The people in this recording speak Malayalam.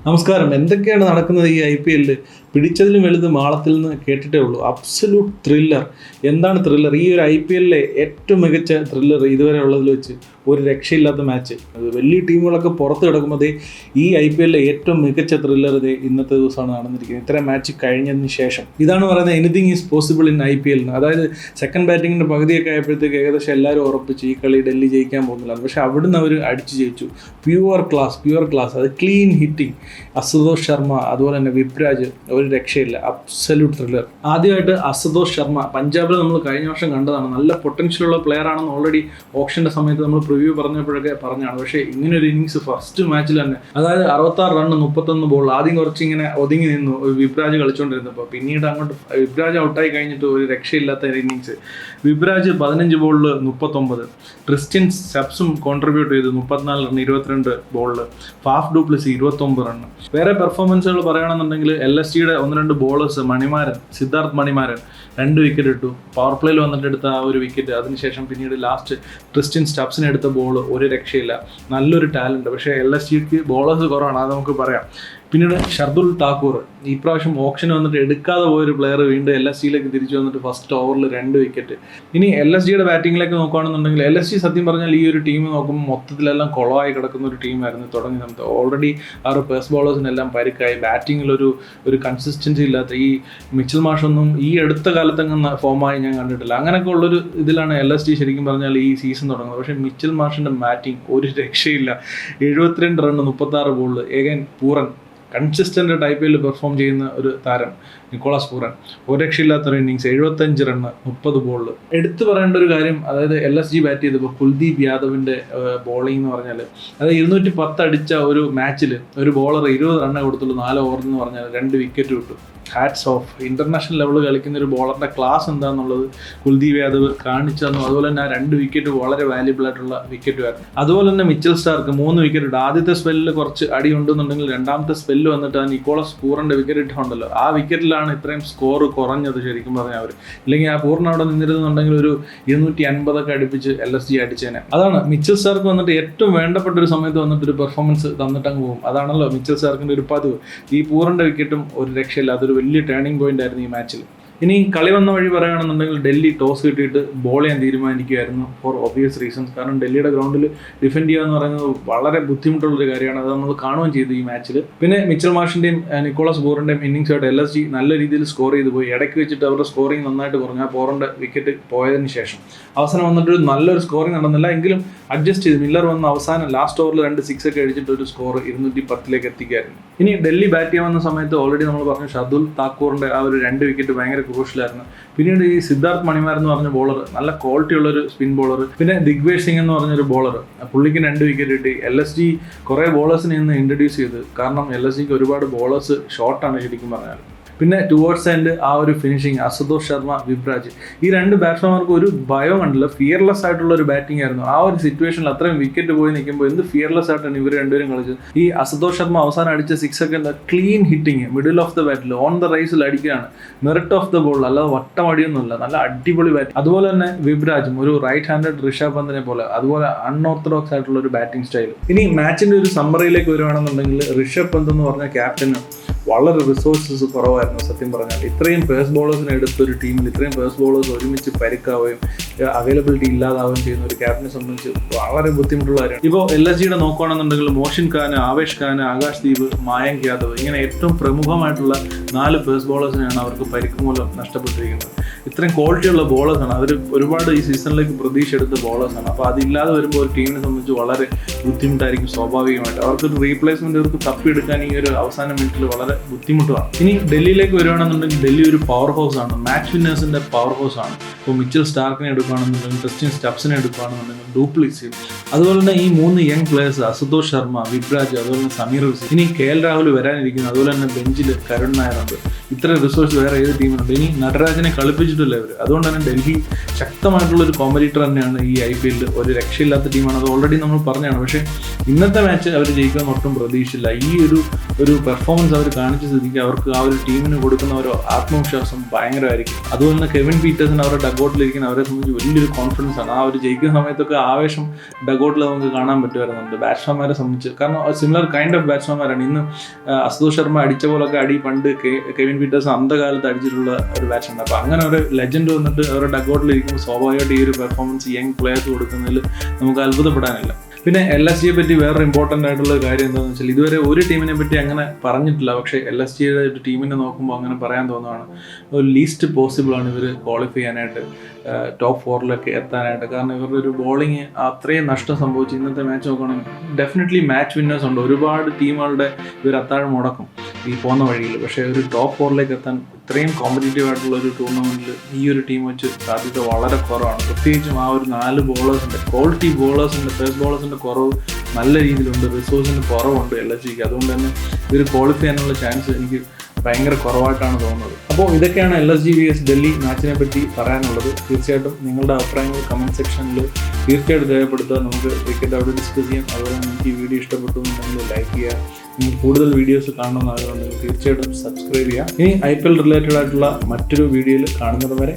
നമസ്കാരം. എന്തൊക്കെയാണ് നടക്കുന്നത് ഈ IPL? പിടിച്ചതിലും വലുത് മാളത്തിൽ നിന്ന് കേട്ടിട്ടേ ഉള്ളൂ. Absolute thriller. എന്താണ് ത്രില്ലർ? ഈ ഒരു IPL ഏറ്റവും മികച്ച ത്രില്ലർ ഇതുവരെ ഉള്ളതിൽ വെച്ച് ഒരു രക്ഷയില്ലാത്ത മാച്ച്. അത് വലിയ ടീമുകളൊക്കെ പുറത്ത് കിടക്കുമ്പോൾ ഈ IPL ഏറ്റവും മികച്ച ത്രില്ലർ ഇന്നത്തെ ദിവസമാണ് നടന്നിരിക്കുന്നത്. ഇത്രയും മാച്ച് കഴിഞ്ഞതിന് ശേഷം ഇതാണ് പറയുന്നത് anything is possible in IPL. അതായത് സെക്കൻഡ് ബാറ്റിങ്ങിൻ്റെ പകുതിയൊക്കെ ആയപ്പോഴത്തേക്ക് ഏകദേശം എല്ലാവരും ഉറപ്പിച്ച് ഈ കളി ഡൽഹി ജയിക്കാൻ പോകുന്നില്ല. പക്ഷേ അവിടുന്ന് അവർ അടിച്ച് ജയിച്ചു. Pure class. അത് ക്ലീൻ ഹിറ്റിംഗ്. അസുതോഷ് ശർമ്മ, അതുപോലെ തന്നെ വിപ്രാജ്, ഒരു രക്ഷയില്ല. Absolute thriller. ആദ്യമായിട്ട് അസുതോഷ് ശർമ്മ പഞ്ചാബിൽ നമ്മൾ കഴിഞ്ഞ വർഷം കണ്ടതാണ്. നല്ല പൊട്ടൻഷ്യലുള്ള പ്ലെയർ ആണെന്ന് ഓൾറെഡി ഓപ്ഷൻ്റെ സമയത്ത് നമ്മൾ പ്രിവ്യൂ പറഞ്ഞപ്പോഴൊക്കെ പറഞ്ഞാണ്. പക്ഷേ ഇങ്ങനെ ഒരു ഇന്നിങ്സ് ഫസ്റ്റ് മാച്ചിൽ തന്നെ, അതായത് 66 റൺ 31 ബോൾ. ആദ്യം കുറച്ച് ഇങ്ങനെ ഒതുങ്ങി നിന്നു വിപ്രാജ് കളിച്ചുകൊണ്ടിരുന്നപ്പോൾ. പിന്നീട് അങ്ങോട്ട് വിപ്രാജ് ഔട്ടായി കഴിഞ്ഞിട്ട് ഒരു രക്ഷയില്ലാത്ത ഒരു ഇന്നിങ്സ്. വിപ്രാജ് 15 ബോളിൽ 39. ക്രിസ്റ്റ്യൻ സ്റ്റബ്സും കോൺട്രിബ്യൂട്ട് ചെയ്തു 34 റൺ 22 ബോളിൽ. Faf du Plessis 29 run. വേറെ പെർഫോമൻസുകൾ പറയുകയാണെന്നുണ്ടെങ്കിൽ LSGയുടെ 1-2 ബോളേഴ്സ്, സിദ്ധാർത്ഥ് മണിമാരൻ 2 വിക്കറ്റ് ഇട്ടു. പവർ പ്ലേയിൽ വന്നിട്ട് എടുത്ത ആ ഒരു വിക്കറ്റ്, അതിനുശേഷം പിന്നീട് ലാസ്റ്റ് ക്രിസ്റ്റ്യൻ സ്റ്റബ്സിന് എടുത്ത ബോൾ ഒരു രക്ഷയില്ല. നല്ലൊരു ടാലൻറ്റ്. പക്ഷേ LSGക്ക് ബോളേഴ്സ് കുറവാണ്, അത് നമുക്ക് പറയാം. പിന്നീട് ഷർദുൽ താക്കൂർ, ഈ പ്രാവശ്യം ഓപ്ഷൻ വന്നിട്ട് എടുക്കാതെ പോയൊരു പ്ലെയർ വീണ്ടും LSGയിലേക്ക് തിരിച്ചു വന്നിട്ട് ഫസ്റ്റ് ഓവറിൽ 2 വിക്കറ്റ്. ഇനി LSGയുടെ ബാറ്റിങ്ങിലേക്ക് നോക്കുകയാണെന്നുണ്ടെങ്കിൽ LSG സത്യം പറഞ്ഞാൽ ഈ ഒരു ടീം നോക്കുമ്പോൾ മൊത്തത്തിലെല്ലാം കുളമായി കിടക്കുന്ന ഒരു ടീമായിരുന്നു തുടങ്ങി സമയത്ത്. ഓൾറെഡി ആ ഒരു പേസ് ബോളേഴ്സിനെല്ലാം പരിക്കായി. ബാറ്റിങ്ങിലൊരു കൺസിസ്റ്റൻസി ഇല്ലാത്ത ഈ മിച്ചൽ മാഷൊന്നും ഈ അടുത്ത കാലത്തങ്ങനെ ഫോമായി ഞാൻ കണ്ടിട്ടില്ല. അങ്ങനെയൊക്കെ ഉള്ളൊരു ഇതിലാണ് LSG ശരിക്കും പറഞ്ഞാൽ ഈ സീസൺ തുടങ്ങുന്നത്. പക്ഷേ മിച്ചൽ മാഷിൻ്റെ ബാറ്റിംഗ് ഒരു രക്ഷയില്ല. 72 റൺ 36 ബോളിൽ. ഏകൻ പൂറൻ കൺസിസ്റ്റൻ്റ് IPL പെർഫോം ചെയ്യുന്ന ഒരു താരം നിക്കോളാസ് പൂറൻ. ഒരു രക്ഷയില്ലാത്തൊരു ഇന്നിങ്സ്. 75 റൺ 30 ബോളിൽ. എടുത്തു പറയേണ്ട ഒരു കാര്യം, അതായത് LSG ബാറ്റ് ചെയ്തപ്പോൾ കുൽദീപ് യാദവിൻ്റെ ബോളിംഗ് എന്ന് പറഞ്ഞാൽ, അതായത് 210 അടിച്ച ഒരു മാച്ചിൽ ഒരു ബോളർ 20 റണ്ണേ കൊടുത്തുള്ളൂ 4 ഓവറിൽ എന്ന് പറഞ്ഞാൽ 2 വിക്കറ്റ് കിട്ടു. Hats off. ഇന്റർനാഷണൽ ലെവൽ കളിക്കുന്ന ഒരു ബോളറിൻ്റെ ക്ലാസ് എന്താണെന്നുള്ളത് കുൽദീപ് യാദവ് കാണിച്ചു തന്നു. അതുപോലെ തന്നെ ആ 2 വിക്കറ്റ് വളരെ വാല്യുബിൾ ആയിട്ടുള്ള വിക്കറ്റുമായിരുന്നു. അതുപോലെ തന്നെ മിച്ചൽ സ്റ്റാർക്ക് 3 വിക്കറ്റ് ഇട്ടു. ആദ്യത്തെ സ്പെല്ലിൽ കുറച്ച് അടി ഉണ്ടെന്നുണ്ടെങ്കിൽ രണ്ടാമത്തെ സ്പെല്ല് വന്നിട്ട് ആ നിക്കോളാസ് പൂറിൻ്റെ വിക്കറ്റ് ഇട്ടുണ്ടല്ലോ, ആ വിക്കറ്റിലാണ് ഇത്രയും സ്കോർ കുറഞ്ഞത് ശരിക്കും പറഞ്ഞാൽ അവർ. ഇല്ലെങ്കിൽ ആ പൂറിന് അവിടെ നിന്നിരുന്നുണ്ടെങ്കിൽ ഒരു 250 അടുപ്പിച്ച് LSG അടിച്ചേനെ. അതാണ് മിച്ചൽ സ്റ്റാർക്ക് വന്നിട്ട് ഏറ്റവും വേണ്ടപ്പെട്ട ഒരു സമയത്ത് വന്നിട്ട് ഒരു പെർഫോമൻസ് തന്നിട്ടങ്ങ് പോകും. അതാണല്ലോ മിച്ചൽ സ്റ്റാർക്കിൻ്റെ ഒരു പതിവ്. ഈ പൂറിൻ്റെ വിക്കറ്റും ഒരു രക്ഷയില്ല. അതൊരു വലിയ ടേണിംഗ് പോയിന്റ് ആയിരുന്നു ഈ മാച്ചിൽ. ഇനി കളി വന്ന വഴി പറയുകയാണെന്നുണ്ടെങ്കിൽ ഡൽഹി ടോസ് കിട്ടിയിട്ട് ബോൾ ചെയ്യാൻ തീരുമാനിക്കുകയായിരുന്നു ഫോർ ഒബ്വിയസ് റീസൺസ്. കാരണം ഡൽഹിയുടെ ഗ്രൗണ്ടിൽ ഡിഫെൻഡ് ചെയ്യുക എന്ന് പറയുന്നത് വളരെ ബുദ്ധിമുട്ടുള്ളൊരു കാര്യമാണ്. അത് നമ്മൾ കാണുകയും ചെയ്തു ഈ മാച്ചിൽ. പിന്നെ മിച്ചൽ മാഷിൻ്റെയും നിക്കോളാസ് പൂറിൻ്റെയും ഇന്നിങ്സായിട്ട് LSG നല്ല രീതിയിൽ സ്കോർ ചെയ്ത് പോയി. ഇടയ്ക്ക് വെച്ചിട്ട് അവരുടെ സ്കോറിംഗ് നന്നായിട്ട് കുറഞ്ഞു. ആ പൂറിൻ്റെ വിക്കറ്റ് പോയതിന് ശേഷം അവസാനം വന്നിട്ട് നല്ലൊരു സ്കോറിംഗ് നടന്നില്ല. എങ്കിലും അഡ്ജസ്റ്റ് ചെയ്ത് മില്ലർ വന്ന അവസാനം ലാസ്റ്റ് ഓവറിൽ 2 6 ഒക്കെ അടിച്ചിട്ട് ഒരു സ്കോർ 210 എത്തിക്കായിരുന്നു. ഇനി ഡൽഹി ബാറ്റ് ചെയ്യാൻ വന്ന സമയത്ത് ഓൾറെഡി നമ്മൾ പറഞ്ഞു ഷർദുൽ താക്കൂറിൻ്റെ ആ ഒരു 2 വിക്കറ്റ് ഭയങ്കര ക്രൂഷ്യലായിരുന്നു. പിന്നീട് ഈ സിദ്ധാർത്ഥ് മണിമാർ എന്ന് പറഞ്ഞ ബോളർ, നല്ല ക്വാളിറ്റി ഉള്ളൊരു സ്പിൻ ബോളർ. പിന്നെ ദിഗ്വേഷ് സിംഗ് എന്ന് പറഞ്ഞൊരു ബോളർ, പുള്ളിക്ക് 2 വിക്കറ്റ് കിട്ടി. LSG കുറേ ബോളേഴ്സിനെ ഇന്ന് ഇൻട്രൊഡ്യൂസ് ചെയ്ത്. കാരണം LSGക്ക് ഒരുപാട് ബോളേഴ്സ് ഷോർട്ടാണ് ശരിക്കും പറഞ്ഞാൽ. പിന്നെ ടുവേർഡ്സ് ആൻഡ് ആ ഒരു ഫിനിഷിങ് അസുതോഷ് ശർമ്മ, വിപ്രാജ്, ഈ 2 ബാറ്റ്സ്മാർക്ക് ഒരു ഭയം കണ്ടില്ല. ഫിയർലെസ് ആയിട്ടുള്ള ഒരു ബാറ്റിംഗ് ആയിരുന്നു. ആ ഒരു സിറ്റുവേഷനിൽ അത്രയും വിക്കറ്റ് പോയി നിൽക്കുമ്പോൾ എന്ത് ഫിയർലെസ് ആയിട്ടാണ് ഇവർ രണ്ടുപേരും കളിച്ചത്. ഈ അസുതോഷ് ശർമ്മ അവസാനം അടിച്ച 6 ഒക്കെ എന്താ clean hitting, middle of the ബാറ്റിൽ ഓൺ ദ റൈസിൽ അടിക്കുകയാണ്. മെറിറ്റ് ഓഫ് ദ ബോൾ, അല്ലാതെ വട്ടമടിയൊന്നുമില്ല. നല്ല അടിപൊളി ബാറ്റ്. അതുപോലെ തന്നെ വിപ്രാജും ഒരു റൈറ്റ് ഹാൻഡഡ് ഋഷഭ് പന്തിനെ പോലെ, അതുപോലെ അൺഓർത്തഡോക്സ് ആയിട്ടുള്ള ഒരു ബാറ്റിംഗ് സ്റ്റൈൽ. ഇനി മാച്ചിൻ്റെ ഒരു സമ്മറിയിലേക്ക് വരുവാണെന്നുണ്ടെങ്കിൽ ഋഷഭ് പന്ത് എന്ന് പറഞ്ഞ ക്യാപ്റ്റന് വളരെ റിസോഴ്സസ് കുറവായിരുന്നു സത്യം പറഞ്ഞാൽ. ഇത്രയും പേസ് ബോളേഴ്സിനെ എടുത്തൊരു ടീമിൽ ഇത്രയും പേസ് ബോളേഴ്സ് ഒരുമിച്ച് പരിക്കാവുകയും അവൈലബിലിറ്റി ഇല്ലാതാവുകയും ചെയ്യുന്ന ഒരു ക്യാപ്റ്റനെ സംബന്ധിച്ച് വളരെ ബുദ്ധിമുട്ടുള്ള കാര്യമാണ്. ഇപ്പോൾ LSGയുടെ നോക്കുകയാണെന്നുണ്ടെങ്കിൽ മോഷിൻ ഖാൻ, ആവേശ് ഖാൻ, ആകാശ് ദീപ്, മായങ്ക് യാദവ്, ഇങ്ങനെ ഏറ്റവും പ്രമുഖമായിട്ടുള്ള 4 പേസ് ബോളേഴ്സിനെയാണ് അവർക്ക് പരിക്ക് മൂലം നഷ്ടപ്പെട്ടിരിക്കുന്നത്. ഇത്രയും ക്വാളിറ്റിയുള്ള ബോളേഴ്സാണ് അവർ. ഒരുപാട് ഈ സീസണിലേക്ക് പ്രതീക്ഷ എടുത്ത ബോളേഴ്സാണ്. അപ്പോൾ അതില്ലാതെ വരുമ്പോൾ ഒരു ടീമിനെ സംബന്ധിച്ച് വളരെ ബുദ്ധിമുട്ടായിരിക്കും സ്വാഭാവികമായിട്ട്. അവർക്കൊരു റീപ്ലേസ്മെൻറ്റ് അവർക്ക് തപ്പിയെടുക്കാൻ ഈ ഒരു അവസാന മിനിറ്റിൽ വളരെ ബുദ്ധിമുട്ടാണ്. ഇനി ഡൽഹിയിലേക്ക് വരുവാണെന്നുണ്ടെങ്കിൽ ഡൽഹി ഒരു പവർ ഹൗസ് ആണ്, മാച്ച് വിന്നേഴ്സിൻ്റെ പവർ ഹൗസ് ആണ്. ഇപ്പോൾ മിച്ചൽ സ്റ്റാർക്കിനെ എടുക്കുകയാണെന്നുണ്ടെങ്കിൽ, ക്രിസ്റ്റ്യൻ സ്റ്റബ്സിനെ എടുക്കുകയാണെന്നുണ്ടെങ്കിൽ, ഡൂപ്ലിസി, അതുപോലെ തന്നെ ഈ 3 യങ് പ്ലേയേഴ്സ് അസുതോഷ് ശർമ്മ, വിപ്രാജ്, അതുപോലെ തന്നെ സമീർ ഹുസൈൻ, ഇനി KL രാഹുൽ വരാനിരിക്കുന്നു. അതുപോലെ തന്നെ ബെഞ്ചിൽ കരുൺ നായർ ഉണ്ട്. ഇത്ര റിസോഴ്സ് വേറെ ഏത് ടീമിനുണ്ട്. ഇനി നടരാജനെ കളിപ്പിച്ചിട്ടില്ല ഇവർ. അതുകൊണ്ട് തന്നെ ഡൽഹി ശക്തമായിട്ടുള്ളൊരു കോമ്പറ്റീറ്റർ തന്നെയാണ് ഈ IPL. ഒരു രക്ഷയില്ലാത്ത ടീമാണ്, അത് ഓൾറെഡി നമ്മൾ പറഞ്ഞതാണ്. പക്ഷേ ഇന്നത്തെ മാച്ച് അവർ ജയിക്കാൻ ഒട്ടും പ്രതീക്ഷയില്ല. ഈ ഒരു പെർഫോമൻസ് അവർ കാണിച്ച സ്ഥിതിക്ക് അവർക്ക് ആ ഒരു ടീമിന് കൊടുക്കുന്ന ഒരു ആത്മവിശ്വാസം ഭയങ്കരമായിരിക്കും. അതുപോലെ തന്നെ കെവിൻ പീറ്റേഴ്സൺ അവരുടെ ഡഗൗട്ടിലിരിക്കുന്ന അവരെ സംബന്ധിച്ച് വലിയൊരു കോൺഫിഡൻസ് ആണ്. ആ ഒരു ജയിക്കുന്ന സമയത്തൊക്കെ ആവേശം ഡഗൗട്ടിൽ നമുക്ക് കാണാൻ പറ്റുമായിരുന്നുണ്ട് ബാറ്റ്സ്മാൻമാരെ സംബന്ധിച്ച്. കാരണം സിമിലർ കൈൻഡ് ഓഫ് ബാറ്റ്സ്മാൻമാരാണ്. ഇന്ന് അസുതോഷ് ശർമ്മ അടിച്ച പോലൊക്കെ അടി പണ്ട് കെവിൻ പീറ്റേഴ്സൺ അന്ധകാലത്ത് അടിച്ചിട്ടുള്ള ഒരു ബാറ്റ്സ്മാൻ. അപ്പോൾ അങ്ങനെ ഒരു ലെജൻഡ് വന്നിട്ട് അവരുടെ ഡഗൗട്ടിലിരിക്കുമ്പോൾ സ്വാഭാവികമായിട്ട് ഈ ഒരു പെർഫോമൻസ് യങ് പ്ലെയേഴ്സ് കൊടുക്കുന്നതിൽ നമുക്ക് അത്ഭുതപ്പെടാനില്ല. പിന്നെ LSGയെ പറ്റി വേറൊരു ഇമ്പോർട്ടൻ്റ് ആയിട്ടുള്ള കാര്യം എന്താണെന്ന് വെച്ചാൽ ഇതുവരെ ഒരു ടീമിനെ പറ്റി അങ്ങനെ പറഞ്ഞിട്ടില്ല. പക്ഷേ LSGയുടെ ഒരു ടീമിനെ നോക്കുമ്പോൾ അങ്ങനെ പറയാൻ തോന്നുകയാണ്. ഒരു ലീസ്റ്റ് പോസിബിളാണ് ഇവർ ക്വാളിഫൈ ചെയ്യാനായിട്ട്, ടോപ്പ് 4 എത്താനായിട്ട്. കാരണം ഇവരുടെ ഒരു ബോളിങ് അത്രയും നഷ്ടം സംഭവിച്ചു. ഇന്നത്തെ മാച്ച് നോക്കുകയാണെങ്കിൽ ഡെഫിനറ്റ്ലി മാച്ച് വിന്നേഴ്സ് ഉണ്ട്. ഒരുപാട് ടീമുകളുടെ ഇവർ അത്താഴം മുടക്കും ഈ പോകുന്ന വഴിയിൽ. പക്ഷേ ഒരു ടോപ്പ് 4 എത്താൻ ഇത്രയും കോമ്പറ്റീറ്റീവ് ആയിട്ടുള്ള ഒരു ടൂർണമെൻറ്റിൽ ഈ ഒരു ടീം വെച്ച് സാധ്യത വളരെ കുറവാണ്. പ്രത്യേകിച്ചും ആ ഒരു 4 ബോളേഴ്സിൻ്റെ ക്വാളിറ്റി ബോളേഴ്സിൻ്റെ പേസ് ബോളേഴ്സിൻ്റെ കുറവ് നല്ല രീതിയിലുണ്ട്. റിസോഴ്സിൻ്റെ കുറവുണ്ട് LSGക്ക്. അതുകൊണ്ട് തന്നെ ഇവർ ക്വാളിഫൈ ചെയ്യാനുള്ള ചാൻസ് എനിക്ക് ഭയങ്കര കുറവായിട്ടാണ് തോന്നുന്നത്. അപ്പോൾ ഇതൊക്കെയാണ് LSG vs ഡൽഹി മാച്ചിനെ പറ്റി പറയാനുള്ളത്. തീർച്ചയായിട്ടും നിങ്ങളുടെ അഭിപ്രായങ്ങൾ കമൻറ്റ് സെക്ഷനിൽ തീർച്ചയായിട്ടും രേഖപ്പെടുത്തുക. നമുക്ക് ക്രിക്കറ്റ് അവിടെ ഡിസ്കസ് ചെയ്യാം. അതുപോലെ നിങ്ങൾക്ക് ഈ വീഡിയോ ഇഷ്ടപ്പെട്ടു എന്നുണ്ടെങ്കിൽ ലൈക്ക് ചെയ്യുക. നിങ്ങൾക്ക് കൂടുതൽ വീഡിയോസ് കാണണമെന്ന് ആഗ്രഹമുണ്ടെങ്കിൽ തീർച്ചയായിട്ടും സബ്സ്ക്രൈബ് ചെയ്യുക. ഇനി IPL റിലേറ്റഡ് ആയിട്ടുള്ള മറ്റൊരു വീഡിയോയിൽ കാണുന്നത് വരെ